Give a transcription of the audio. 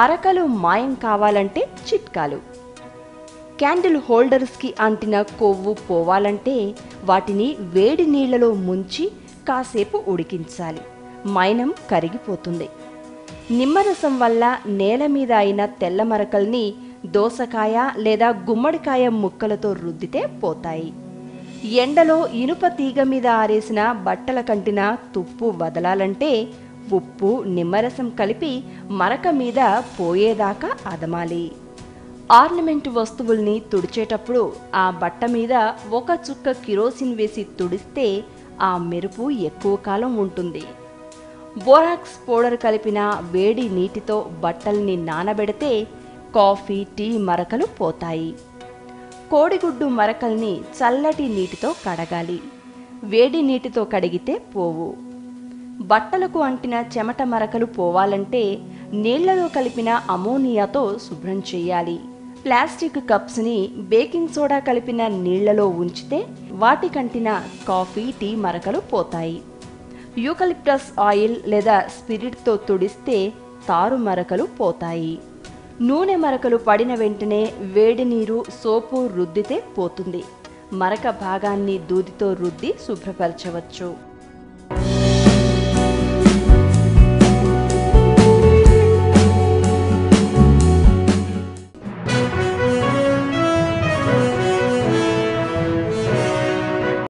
మరకలు మాయం కావాలంటే చిట్కాలు. క్యాండిల్ హోల్డర్స్కి అంటిన కొవ్వు పోవాలంటే వాటిని వేడి నీళ్లలో ముంచి కాసేపు ఉడికించాలి. మైనం కరిగిపోతుంది. నిమ్మరసం వల్ల నేల మీద అయిన తెల్ల మరకల్ని దోసకాయ లేదా గుమ్మడికాయ ముక్కలతో రుద్దితే పోతాయి. ఎండలో ఇనుప తీగ మీద ఆరేసిన బట్టల కంటిన తుప్పు వదలాలంటే ఉప్పు నిమ్మరసం కలిపి మరక మీద పోయేదాకా అదమాలి. ఆర్నమెంట్ వస్తువుల్ని తుడిచేటప్పుడు ఆ బట్ట మీద ఒక చుక్క కిరోసిన్ వేసి తుడిస్తే ఆ మెరుపు ఎక్కువ కాలం ఉంటుంది. బోరాక్స్ పౌడర్ కలిపిన వేడి నీటితో బట్టల్ని నానబెడితే కాఫీ, టీ మరకలు పోతాయి. కోడిగుడ్డు మరకల్ని చల్లటి నీటితో కడగాలి. వేడి నీటితో కడిగితే పోవు. బట్టలకు అంటిన చెమట మరకలు పోవాలంటే నీళ్లలో కలిపిన అమోనియాతో శుభ్రం చేయాలి. ప్లాస్టిక్ కప్స్ని బేకింగ్ సోడా కలిపిన నీళ్లలో ఉంచితే వాటికంటిన కాఫీ, టీ మరకలు పోతాయి. యూకలిప్టస్ ఆయిల్ లేదా స్పిరిట్తో తుడిస్తే తారు మరకలు పోతాయి. నూనె మరకలు పడిన వెంటనే వేడి నీరు, సోపు రుద్దితే పోతుంది. మరక భాగాన్ని దూదితో రుద్ది శుభ్రపరచవచ్చు.